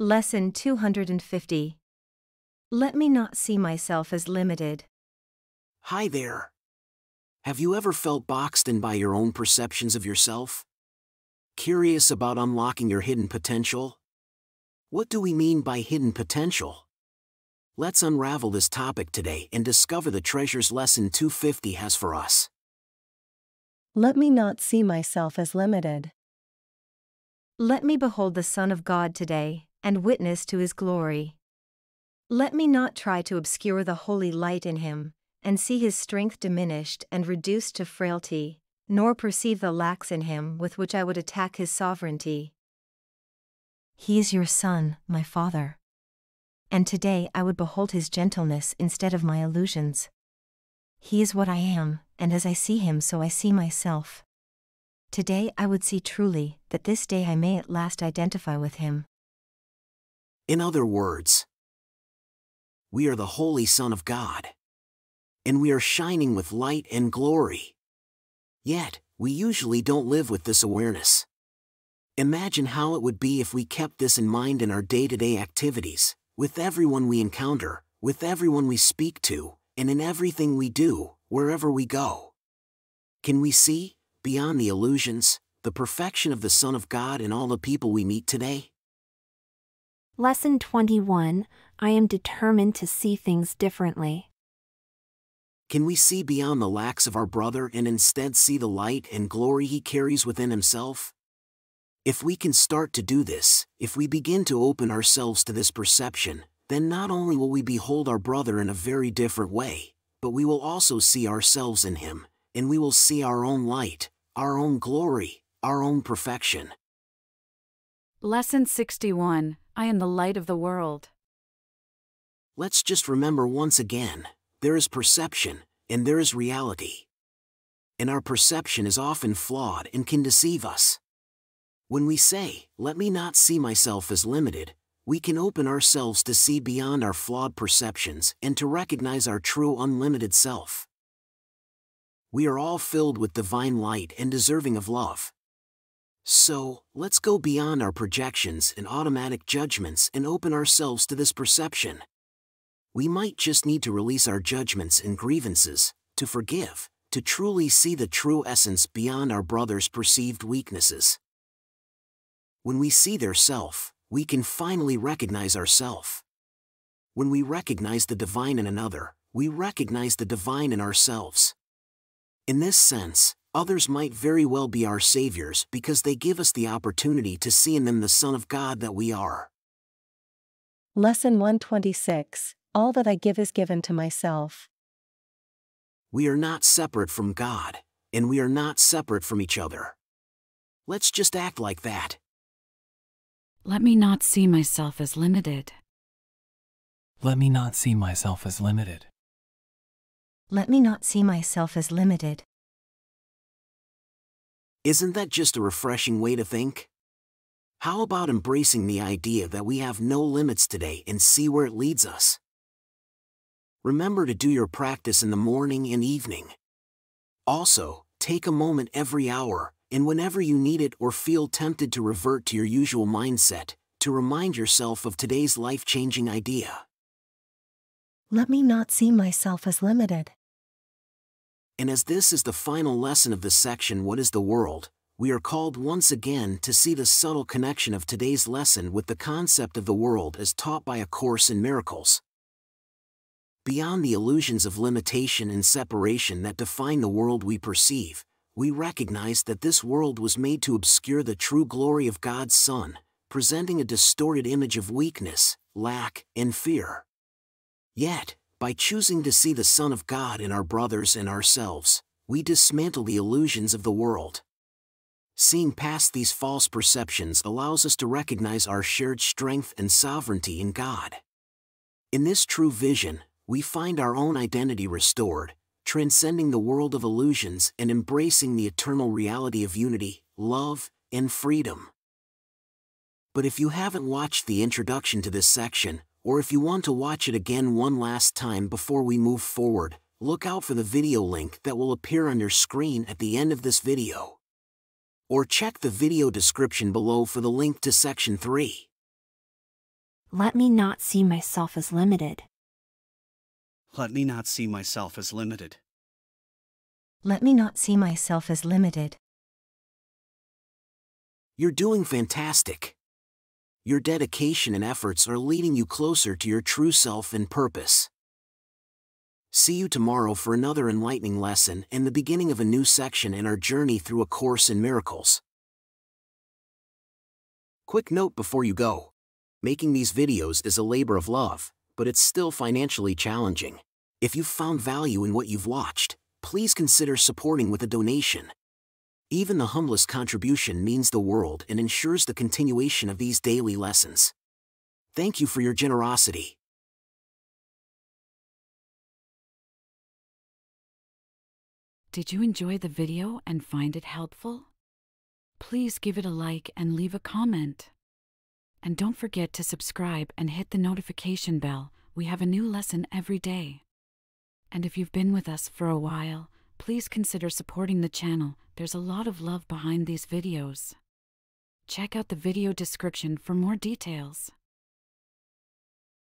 Lesson 250. Let me not see myself as limited. Hi there. Have you ever felt boxed in by your own perceptions of yourself? Curious about unlocking your hidden potential? What do we mean by hidden potential? Let's unravel this topic today and discover the treasures Lesson 250 has for us. Let me not see myself as limited. Let me behold the Son of God today, and witness to his glory. Let me not try to obscure the holy light in him, and see his strength diminished and reduced to frailty, nor perceive the lacks in him with which I would attack his sovereignty. He is your Son, my Father. And today I would behold his gentleness instead of my illusions. He is what I am, and as I see him so I see myself. Today I would see truly, that this day I may at last identify with him. In other words, we are the Holy Son of God. And we are shining with light and glory. Yet, we usually don't live with this awareness. Imagine how it would be if we kept this in mind in our day-to-day activities, with everyone we encounter, with everyone we speak to, and in everything we do, wherever we go. Can we see, beyond the illusions, the perfection of the Son of God in all the people we meet today? Lesson 21, I am determined to see things differently. Can we see beyond the lacks of our brother and instead see the light and glory he carries within himself? If we can start to do this, if we begin to open ourselves to this perception, then not only will we behold our brother in a very different way, but we will also see ourselves in him, and we will see our own light, our own glory, our own perfection. Lesson 61, I am the light of the world. Let's just remember once again, there is perception, and there is reality. And our perception is often flawed and can deceive us. When we say, let me not see myself as limited, we can open ourselves to see beyond our flawed perceptions and to recognize our true unlimited self. We are all filled with divine light and deserving of love. So, let's go beyond our projections and automatic judgments and open ourselves to this perception. We might just need to release our judgments and grievances, to forgive, to truly see the true essence beyond our brother's perceived weaknesses. When we see their self, we can finally recognize ourself. When we recognize the divine in another, we recognize the divine in ourselves. In this sense, others might very well be our saviors because they give us the opportunity to see in them the Son of God that we are. Lesson 126, all that I give is given to myself. We are not separate from God, and we are not separate from each other. Let's just act like that. Let me not see myself as limited. Let me not see myself as limited. Let me not see myself as limited. Isn't that just a refreshing way to think? How about embracing the idea that we have no limits today and see where it leads us? Remember to do your practice in the morning and evening. Also, take a moment every hour, and whenever you need it or feel tempted to revert to your usual mindset, to remind yourself of today's life-changing idea. Let me not see myself as limited. And as this is the final lesson of this section, What is the World?, we are called once again to see the subtle connection of today's lesson with the concept of the world as taught by A Course in Miracles. Beyond the illusions of limitation and separation that define the world we perceive, we recognize that this world was made to obscure the true glory of God's Son, presenting a distorted image of weakness, lack, and fear. Yet, by choosing to see the Son of God in our brothers and ourselves, we dismantle the illusions of the world. Seeing past these false perceptions allows us to recognize our shared strength and sovereignty in God. In this true vision, we find our own identity restored, transcending the world of illusions and embracing the eternal reality of unity, love, and freedom. But if you haven't watched the introduction to this section, or if you want to watch it again one last time before we move forward, look out for the video link that will appear on your screen at the end of this video. Or check the video description below for the link to Section 3. Let me not see myself as limited. Let me not see myself as limited. Let me not see myself as limited. You're doing fantastic. Your dedication and efforts are leading you closer to your true self and purpose. See you tomorrow for another enlightening lesson and the beginning of a new section in our journey through A Course in Miracles. Quick note before you go. Making these videos is a labor of love, but it's still financially challenging. If you've found value in what you've watched, please consider supporting with a donation. Even the humblest contribution means the world and ensures the continuation of these daily lessons. Thank you for your generosity. Did you enjoy the video and find it helpful? Please give it a like and leave a comment. And don't forget to subscribe and hit the notification bell. We have a new lesson every day. And if you've been with us for a while, please consider supporting the channel. There's a lot of love behind these videos. Check out the video description for more details.